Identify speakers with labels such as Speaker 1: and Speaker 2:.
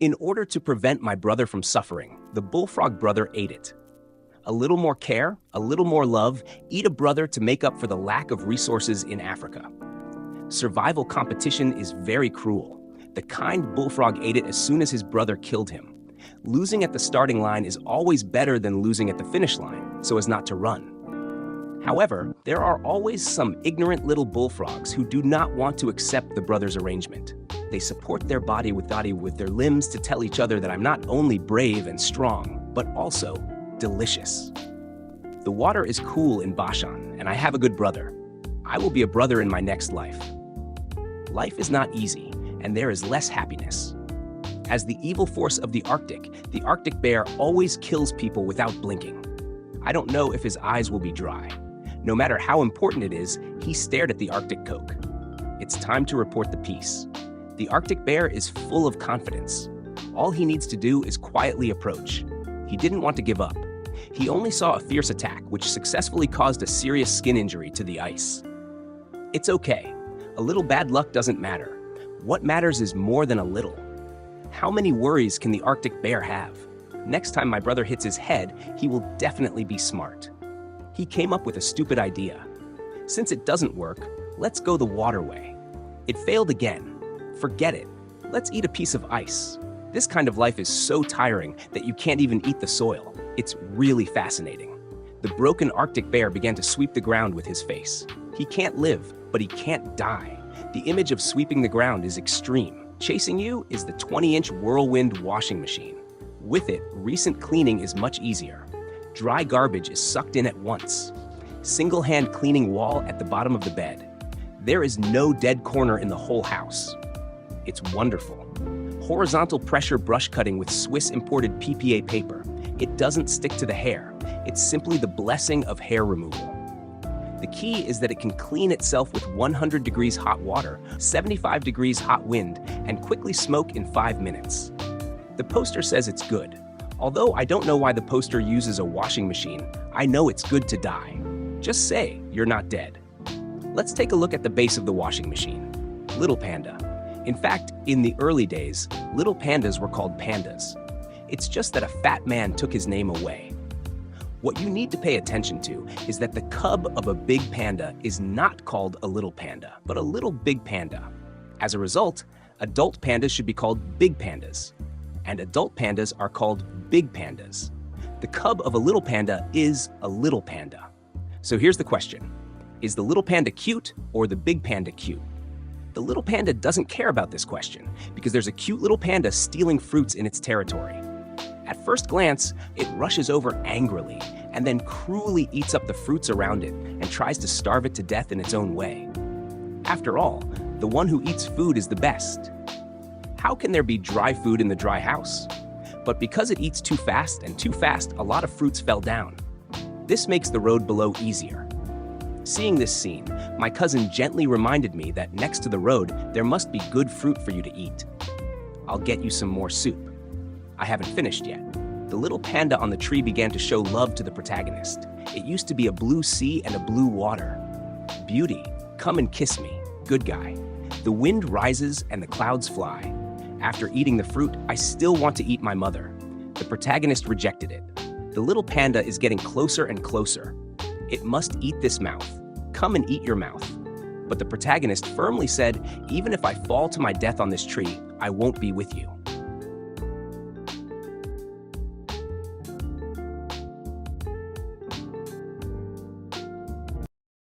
Speaker 1: In order to prevent my brother from suffering, the bullfrog brother ate it. A little more care, a little more love, eat a brother to make up for the lack of resources in Africa. Survival competition is very cruel. The kind bullfrog ate it as soon as his brother killed him. Losing at the starting line is always better than losing at the finish line, so as not to run. However, there are always some ignorant little bullfrogs who do not want to accept the brother's arrangement. They support their body with their limbs to tell each other that I'm not only brave and strong, but also delicious. The water is cool in Bashan, and I have a good brother. I will be a brother in my next life. Life is not easy, and there is less happiness. As the evil force of the Arctic bear always kills people without blinking. I don't know if his eyes will be dry. No matter how important it is, he stared at the Arctic Coke. It's time to report the peace. The Arctic bear is full of confidence. All he needs to do is quietly approach. He didn't want to give up. He only saw a fierce attack, which successfully caused a serious skin injury to the ice. It's okay. A little bad luck doesn't matter. What matters is more than a little. How many worries can the Arctic bear have? Next time my brother hits his head, he will definitely be smart. He came up with a stupid idea. Since it doesn't work, let's go the waterway. It failed again. Forget it. Let's eat a piece of ice. This kind of life is so tiring that you can't even eat the soil. It's really fascinating. The broken Arctic bear began to sweep the ground with his face. He can't live, but he can't die. The image of sweeping the ground is extreme. Chasing you is the 20-inch whirlwind washing machine. With it, recent cleaning is much easier. Dry garbage is sucked in at once. Single-hand cleaning wall at the bottom of the bed. There is no dead corner in the whole house. It's wonderful. Horizontal pressure brush cutting with Swiss imported PPA paper. It doesn't stick to the hair. It's simply the blessing of hair removal. The key is that it can clean itself with 100 degrees hot water, 75 degrees hot wind, and quickly smoke in 5 minutes. The poster says it's good. Although I don't know why the poster uses a washing machine, I know it's good to die. Just say you're not dead. Let's take a look at the base of the washing machine. Little panda. In fact, in the early days, little pandas were called pandas. It's just that a fat man took his name away. What you need to pay attention to is that the cub of a big panda is not called a little panda, but a little big panda. As a result, adult pandas should be called big pandas, and adult pandas are called big pandas. The cub of a little panda is a little panda. So here's the question. Is the little panda cute or the big panda cute? The little panda doesn't care about this question because there's a cute little panda stealing fruits in its territory. At first glance, it rushes over angrily and then cruelly eats up the fruits around it and tries to starve it to death in its own way. After all, the one who eats food is the best. How can there be dry food in the dry house? But because it eats too fast, a lot of fruits fell down. This makes the road below easier. Seeing this scene, my cousin gently reminded me that next to the road, there must be good fruit for you to eat. I'll get you some more soup. I haven't finished yet. The little panda on the tree began to show love to the protagonist. It used to be a blue sea and a blue water. Beauty, come and kiss me, good guy. The wind rises and the clouds fly. After eating the fruit, I still want to eat my mother. The protagonist rejected it. The little panda is getting closer and closer. It must eat this mouth. Come and eat your mouth. But the protagonist firmly said, even if I fall to my death on this tree, I won't be with you.